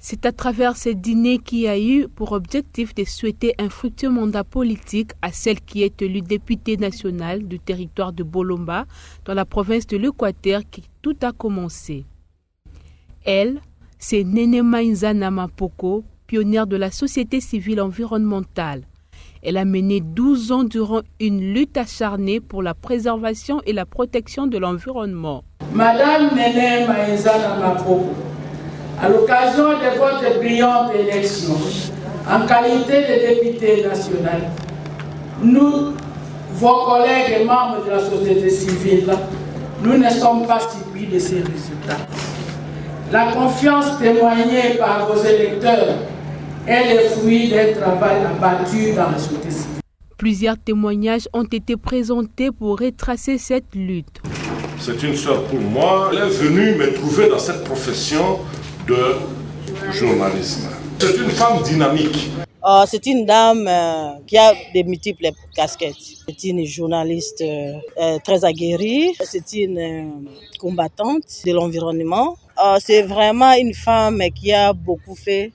C'est à travers ce dîner qui a eu pour objectif de souhaiter un fructueux mandat politique à celle qui est élue députée nationale du territoire de Bolomba, dans la province de l'Équateur, qui tout a commencé. Elle, c'est Nenema Nzana Mapoko, pionnière de la société civile environnementale. Elle a mené 12 ans durant une lutte acharnée pour la préservation et la protection de l'environnement. Madame Nenema Nzana Mapoko, à l'occasion de votre brillante élection en qualité de députée nationale, nous, vos collègues et membres de la société civile, nous ne sommes pas surpris de ces résultats. La confiance témoignée par vos électeurs est le fruit d'un travail abattu dans la société civile. Plusieurs témoignages ont été présentés pour retracer cette lutte. C'est une sœur pour moi. Elle est venue me trouver dans cette profession de journalisme. C'est une femme dynamique. C'est une dame qui a de multiples casquettes. C'est une journaliste très aguerrie. C'est une combattante de l'environnement. C'est vraiment une femme qui a beaucoup fait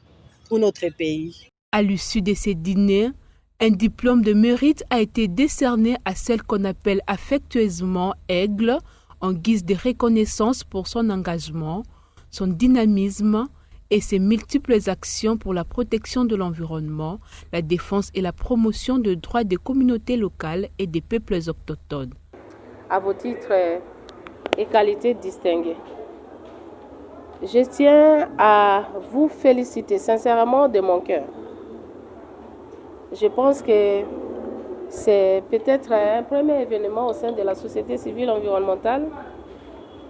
pour notre pays. À l'issue de ces dîners, un diplôme de mérite a été décerné à celle qu'on appelle affectueusement Aigle, en guise de reconnaissance pour son engagement, son dynamisme et ses multiples actions pour la protection de l'environnement, la défense et la promotion des droits des communautés locales et des peuples autochtones. À vos titres et qualités distinguées, je tiens à vous féliciter sincèrement de mon cœur. Je pense que c'est peut-être un premier événement au sein de la société civile environnementale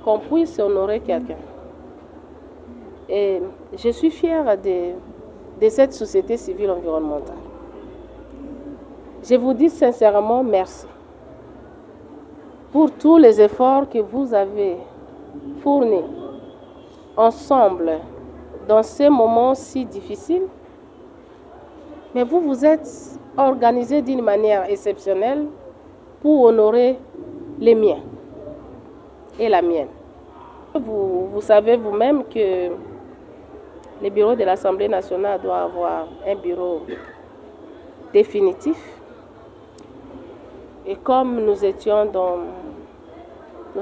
qu'on puisse honorer quelqu'un. Et je suis fière de cette société civile environnementale. Je vous dis sincèrement merci pour tous les efforts que vous avez fournis ensemble dans ces moments si difficiles. Mais vous vous êtes organisés d'une manière exceptionnelle pour honorer les miens et la mienne. Vous savez vous-même que le bureau de l'Assemblée nationale doit avoir un bureau définitif. Et comme nous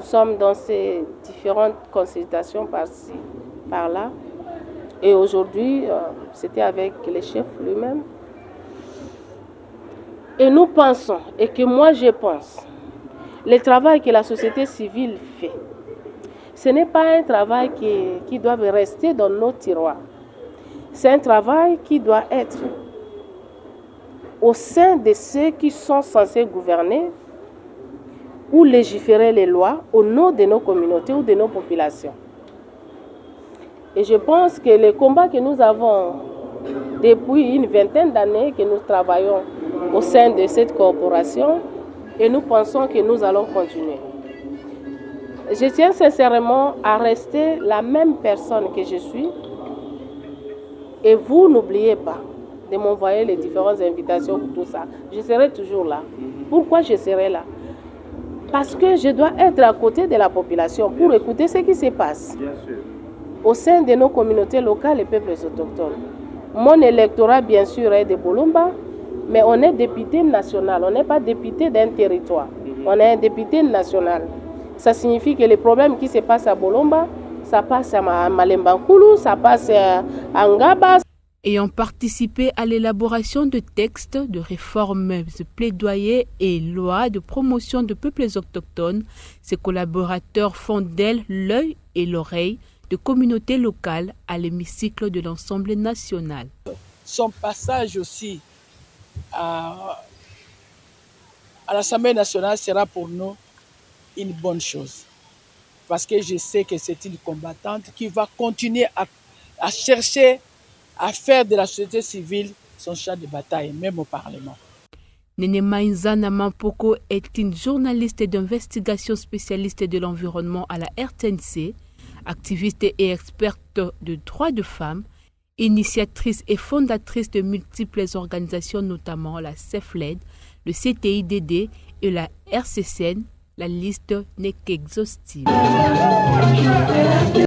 sommes dans ces différentes consultations par-ci, par-là, et aujourd'hui, c'était avec le chef lui-même. Et nous pensons, et que moi je pense, le travail que la société civile fait, ce n'est pas un travail qui doit rester dans nos tiroirs. C'est un travail qui doit être au sein de ceux qui sont censés gouverner ou légiférer les lois au nom de nos communautés ou de nos populations. Et je pense que le combat que nous avons depuis une vingtaine d'années, que nous travaillons au sein de cette corporation, et nous pensons que nous allons continuer. Je tiens sincèrement à rester la même personne que je suis. Et vous, n'oubliez pas de m'envoyer les différentes invitations pour tout ça. Je serai toujours là. Pourquoi je serai là? Parce que je dois être à côté de la population pour écouter ce qui se passe au sein de nos communautés locales et peuples autochtones. Mon électorat, bien sûr, est de Bolomba, mais on est député national. On n'est pas député d'un territoire. On est un député national. Ça signifie que les problèmes qui se passent à Bolomba, ça passe à Malembankulu, ça passe à Ngaba. Ayant participé à l'élaboration de textes, de réformes, de plaidoyers et lois de promotion de peuples autochtones, ses collaborateurs font d'elle l'œil et l'oreille de communautés locales à l'hémicycle de l'Assemblée nationale. Son passage aussi à l'Assemblée nationale sera pour nous une bonne chose. Parce que je sais que c'est une combattante qui va continuer à chercher à faire de la société civile son champ de bataille, même au Parlement. Nenema Nzana Mapoko est une journaliste d'investigation spécialiste de l'environnement à la RTNC, activiste et experte de droits de femmes, initiatrice et fondatrice de multiples organisations, notamment la CEFLED, le CTIDD et la RCCN. La liste n'est qu'exhaustive.